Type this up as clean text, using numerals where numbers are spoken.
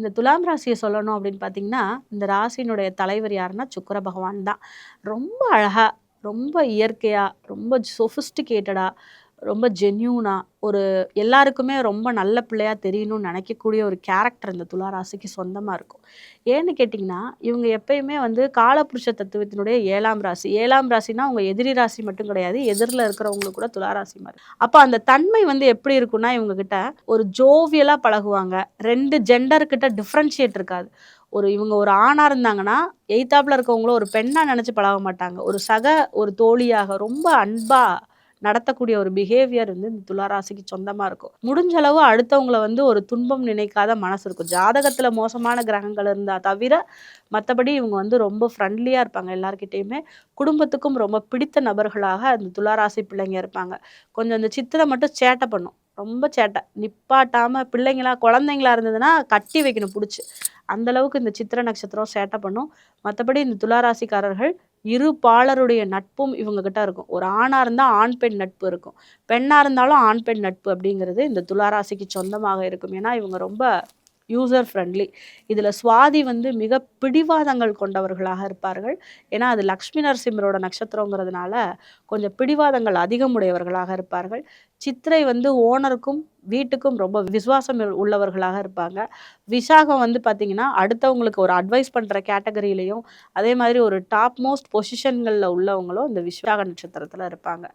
இந்த துலாம் ராசியை சொல்லணும் அப்படின்னு பார்த்தீங்கன்னா, இந்த ராசியினுடைய தலைவர் யாருன்னா சுக்கிர பகவான் தான். ரொம்ப அழகா, ரொம்ப இயற்கையா, ரொம்ப சொஃபிஸ்டிகேட்டடா, ரொம்ப ஜென்யூனா, ஒரு எல்லாருக்குமே ரொம்ப நல்ல பிள்ளையா தெரியணும்னு நினைக்கக்கூடிய ஒரு கேரக்டர் இந்த துலா ராசிக்கு சொந்தமா இருக்கும். ஏன்னு கேட்டிங்கன்னா, இவங்க எப்பயுமே வந்து காலபுருஷ தத்துவத்தினுடைய 7ஆம் ராசி. 7ஆம் ராசினா உங்க எதிரி ராசி மட்டும் கிடையாது. எதிர்ல இருக்கிறவங்களுக்கு கூட துலா ராசி மாரி. அப்ப அந்த தன்மை வந்து எப்படி இருக்கும்னா, இவங்க கிட்ட ஒரு ஜோவியலா பழகுவாங்க. 2 ஜெண்டர் கிட்ட டிஃபரன்ஷியேட் இருக்காது. இவங்க ஒரு ஆணா இருந்தாங்கன்னா, எய்த்தாப்ல இருக்கவங்கள ஒரு பெண்ணா நெனச்சு பழக மாட்டாங்க. ஒரு தோழியாக ரொம்ப அன்பா நடத்தக்கூடிய ஒரு பிஹேவியர் வந்து இந்த துலா ராசிக்கு சொந்தமா இருக்கும். முடிஞ்ச அளவு அடுத்தவங்கள வந்து ஒரு துன்பம் நினைக்காத மனசு இருக்கும். ஜாதகத்துல மோசமான கிரகங்கள் இருந்தா தவிர, மத்தபடி இவங்க வந்து ரொம்ப ஃப்ரெண்ட்லியா இருப்பாங்க எல்லார்கிட்டயுமே. குடும்பத்துக்கும் ரொம்ப பிடித்த நபர்களாக அந்த துலா ராசி பிள்ளைங்க இருப்பாங்க. கொஞ்சம் இந்த சித்திரை மட்டும் சேட்டை பண்ணும். ரொம்ப சேட்டை. நிப்பாட்டாம குழந்தைங்களா இருந்ததுன்னா கட்டி வைக்கணும் புடிச்சு. அந்த அளவுக்கு இந்த சித்திரை நட்சத்திரம் சேட்டை பண்ணும். மத்தபடி இந்த துலா ராசிக்காரர்கள் இரு பாலருடைய நட்பும் இவங்க கிட்ட இருக்கும். ஒரு ஆணா இருந்தா ஆண், பெண் நட்பு இருக்கும். பெண்ணா இருந்தாலும் ஆண், பெண் நட்பு அப்படிங்கிறது இந்த துலா ராசிக்கு சொந்தமாக இருக்கும். ஏன்னா இவங்க ரொம்ப யூசர் ஃப்ரெண்ட்லி. இதுல சுவாதி வந்து மிக பிடிவாதங்கள் கொண்டவர்களாக இருப்பார்கள். ஏன்னா அது லக்ஷ்மி நரசிம்மரோட நட்சத்திரங்கிறதுனால கொஞ்சம் பிடிவாதங்கள் அதிகம் உடையவர்களாக இருப்பார்கள். சித்திரை வந்து ஓனருக்கும் வீட்டுக்கும் ரொம்ப விசுவாசம் உள்ளவர்களாக இருப்பாங்க. விசாகம் வந்து பார்த்தீங்கன்னா, அடுத்தவங்களுக்கு ஒரு அட்வைஸ் பண்ற கேட்டகரியிலயும், அதே மாதிரி ஒரு டாப் மோஸ்ட் பொசிஷன்கள்ல உள்ளவங்களும் இந்த விசாக நட்சத்திரத்துல இருப்பாங்க.